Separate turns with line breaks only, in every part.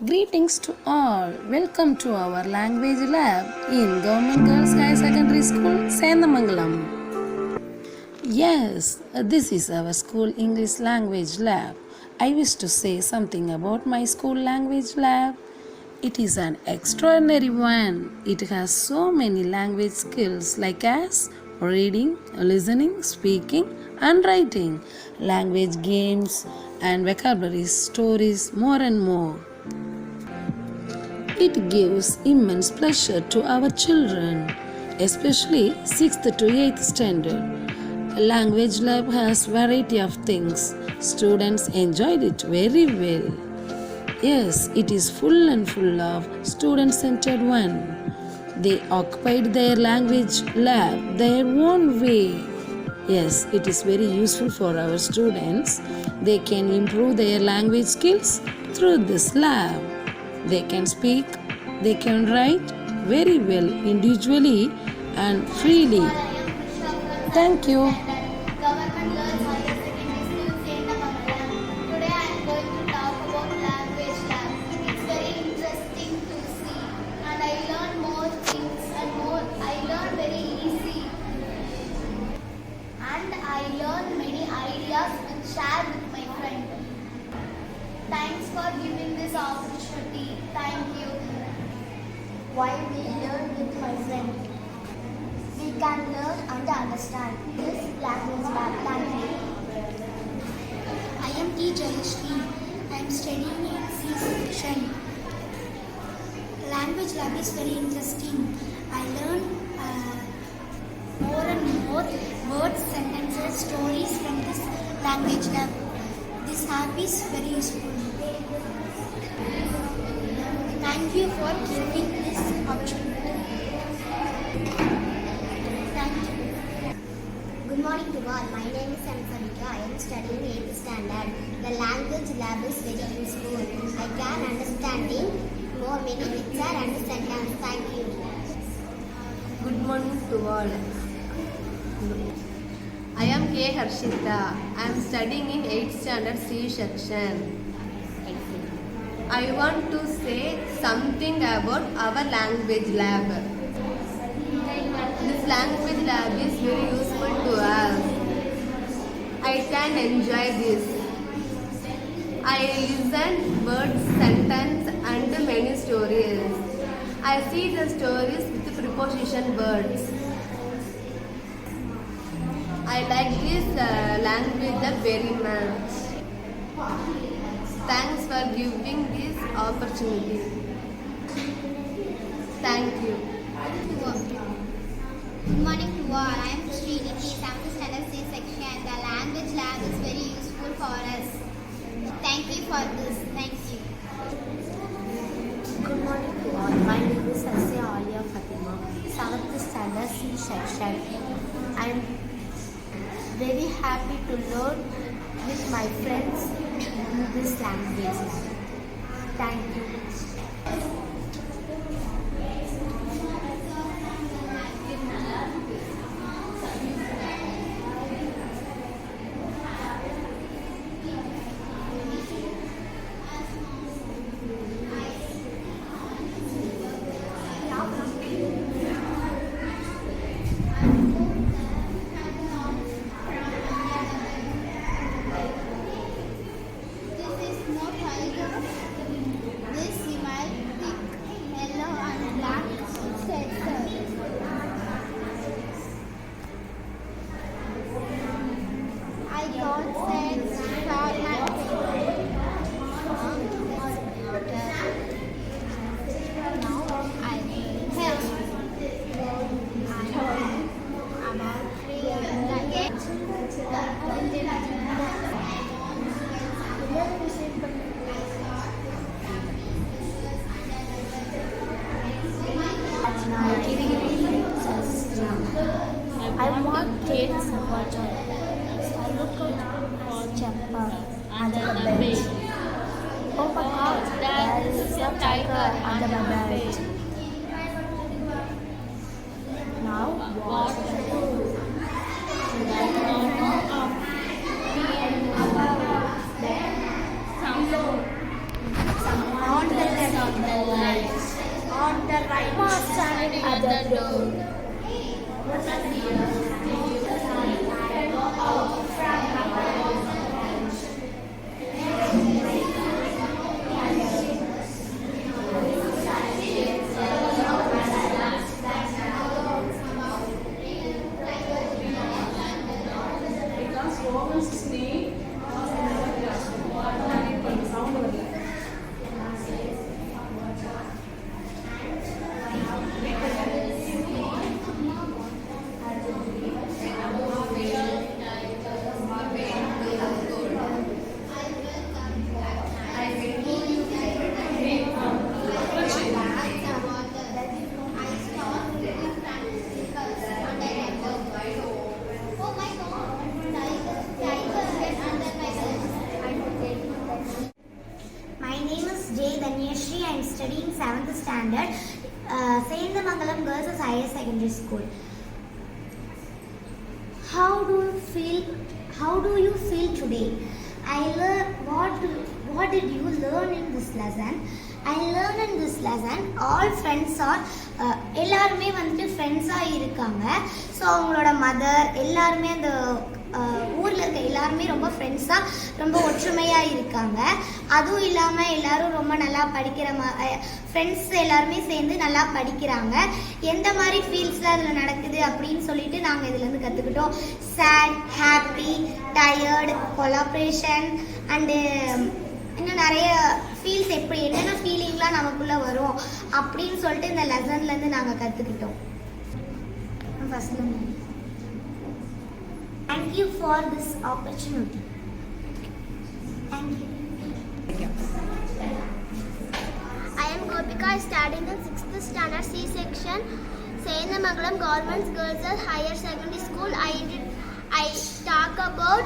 Greetings to all. Welcome to our language lab in Government Girls High Secondary School, Sendamangalam. Yes, this is our school English language lab. I wish to say something about my school language lab. It is an extraordinary one. It has so many language skills like as reading, listening, speaking and writing, language games and vocabulary stories, more and more. It gives immense pleasure to our children, especially 6th to 8th standard. Language lab has variety of things. Students enjoyed it very well. Yes, it is full of student-centered one. They occupied their language lab their own way. Yes, it is very useful for our students. They can improve their language skills through this lab. They can speak, they can write very well individually and freely. Thank you.
Government Girls Higher Secondary School, Sendamangalam. Today I am going to talk about language lab. It's very interesting to see, and I learn more things and more. I learn very easy, and I learn many ideas and share with my friend. Thanks for giving this opportunity. Thank you. Why we learn with my friend? We can learn and understand this language lab. Thank you. I am T. Jayashri. I am studying in C section. Language lab is very interesting. I learn more and more words, sentences, stories from this language lab. This app is very useful. Thank you for giving this opportunity. Thank you. Good morning to all. My name is Samsanika. I am studying 8th standard. The language lab is very useful. I can understanding more many picture and sentence. Thank you.
Good morning to all. I am K. Harshita. I am studying in 8th standard C section. I want to say something about our language lab. This language lab is very useful to us. I can enjoy this. I listen words, sentence and many stories. I see the stories with preposition words. I like this language lab very much. Thanks for giving this opportunity. Thank you.
Good morning to all. I am Srinidhi, 7th standard C section. The language lab is very useful for us. Thank you for this. Thank you.
Good morning to all. My name is Sasya Alia Fatima, 7th standard C section. I am very happy to learn with my friends in this language. Thank you.
This is no tiger. This might thick, yellow and black sensor. I got sense for my now I help. About 3
I want kids water. I look out for Chappa under the bed. Oh my God, there is a tiger under the bed. Now what to do? Someone on the on the lights. On the right was standing at the door.
My name is J. Danyashri. I am studying 7th standard, Sayendamangalam Girls Higher Secondary School. How do you feel? How do you feel today? I learn what did you learn in this lesson? I learned in this lesson all friends are எல்லாருமே வந்துட்டு ஃப்ரெண்ட்ஸாக இருக்காங்க. So அவங்களோட mother எல்லாருமே அந்த ஊரில் இருக்க எல்லாருமே ரொம்ப ஃப்ரெண்ட்ஸாக ரொம்ப ஒற்றுமையாக இருக்காங்க. அதுவும் இல்லாமல் எல்லாரும் ரொம்ப நல்லா படிக்கிற ஃப்ரெண்ட்ஸ் எல்லாருமே சேர்ந்து நல்லா படிக்கிறாங்க. எந்த மாதிரி ஃபீல்ஸில் அதில் நடக்குது அப்படின்னு சொல்லிட்டு நாங்கள் இதுலேருந்து கற்றுக்கிட்டோம். Sad, happy, tired, collaboration and இன்னும் நிறைய ஃபீல்ஸ் எப்படி என்னென்ன ஃபீலிங்லாம் நமக்குள்ளே வரும் அப்படின்னு சொல்லிட்டு இந்த லெசன்லேருந்து நாங்கள் கற்றுக்கிட்டோம். First Thank you for this opportunity. Thank you.
I am Gopika, studying in 6th standard C section, Sayendamangalam Government Girls Higher Secondary School. I talk about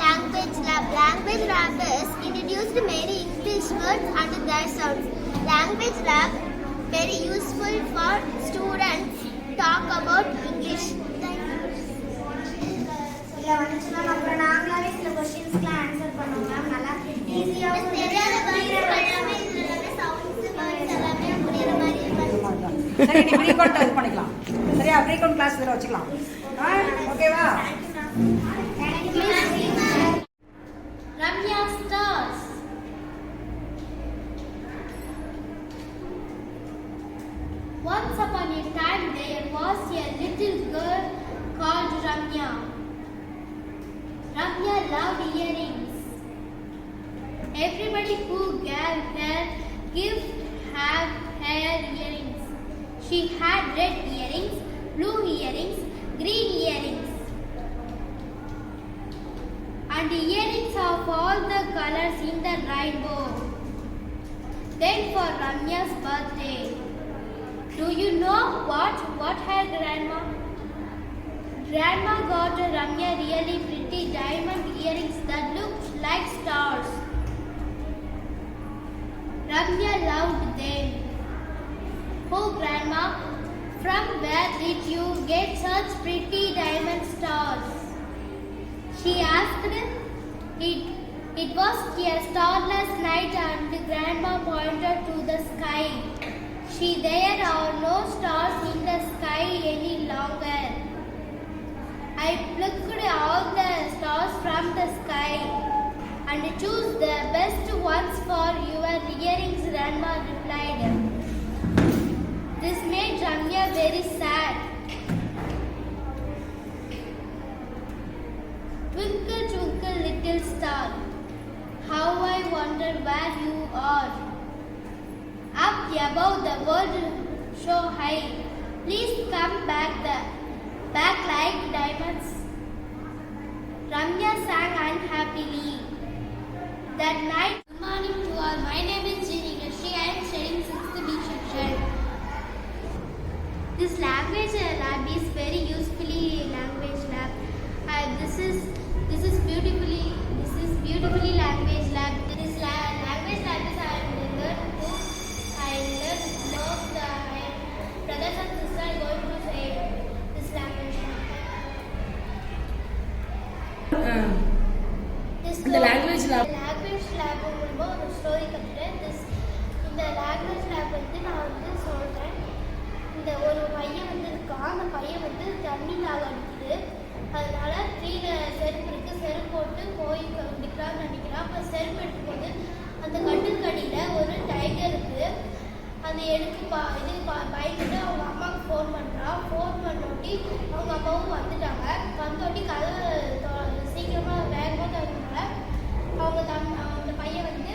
language lab. Language lab is introduced many English words and their sounds. Language lab very useful for students talk about English.
இதில் வந்துச்சு ma'am. அப்புறம் நாங்களாவே சில கொஸ்டின்ஸ்க்குலாம் answer பண்ணுவோம் ma'am. நல்லா ஈஸியாகவும்
சரி, நீ frequent இது பண்ணிக்கலாம். சரியா, ஃப்ரீக்வெண்ட் கிளாஸ் வேற வச்சுக்கலாம். ஓகேவா?
Ramya stars. Once upon a time there was a little girl called Ramya. Ramya loved earrings. Everybody who gave her gift had her earrings. She had red earrings, blue earrings, green earrings, and earrings of all the colors in the rainbow. Then for Ramya's birthday, do you know what her grandma got Ramya really pretty diamond earrings that looked like stars. Ramya loved them. Oh grandma, from where did you get such pretty diamond stars? She asked. It was a starless night and grandma pointed to the sky. There are no stars in the sky any longer. I plucked all the stars from the sky and choose the best ones for your earrings, grandma replied. This made Ramya very sad. Twinkle, twinkle, little star, how I wonder where you are. Up above the world so high, please come back like diamonds. Ramya sang unhappily. That night, good morning to all. My name is Jinigashri. I am studying 6th B section. This language lab is very usefully language lab. This is beautifully language lab. This language lab is I learned both the brothers and sisters are going to say this language lab.
இந்த language lab
மூலமா ஒரு story இருக்கான். அந்த பையன் வந்து தண்ணி தாக அடிக்குது. அதனால கீழே செருப்பு இருக்கு, செருப்பு போட்டு போய் குடிக்கலாம்னு நினைக்கிறான். அப்போ செருப்பு எடுக்கும்போது அந்த கட்டுக்கடியில் ஒரு டைகர் இருக்கு. அதை எடுத்து பயந்துட்டு அவங்க அம்மாவுக்கு ஃபோன் பண்ணுறான். ஃபோன் பண்ணோட்டி அவங்க அம்மாவும் வந்துட்டாங்க. வந்தோட்டி கதவு சீக்கிரமாக வேகமாக தரதுனால அந்த பையன் வந்து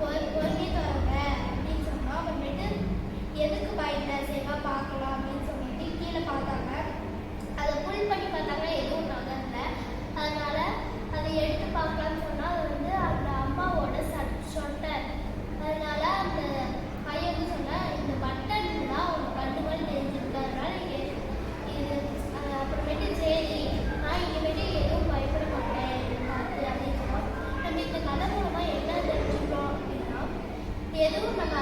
பொறுமையே தராங்க அப்படின்னு சொன்னான். அப்புறமேட்டு எதுக்கு பயந்த சரிவா பார்க்கலாம் அப்படின்னு சொல்லிட்டு கீழே பார்த்தாங்க. அதை புல் பண்ணி பார்த்தாங்க, எதுவும் நகரல. அதனால அதை எடுத்து பார்க்கலான்னு சொன்னால் அது வந்து அந்த அம்மாவோட சொட்டை. அதனால அந்த பையன் சொன்ன இந்த பட்டன் தான் அவங்க கண்டு மாதிரி தெரிஞ்சிருக்கு. அதனால இது அப்புறமேட்டு சரி நான் இனிமேட்டு எதுவும் பயப்பட மாட்டேன் பார்த்து அப்படின்னு சொன்னோம். நம்ம இந்த கதை மூலமாக என்ன தெரிஞ்சுக்கிறோம் அப்படின்னா, எதுவும் நம்ம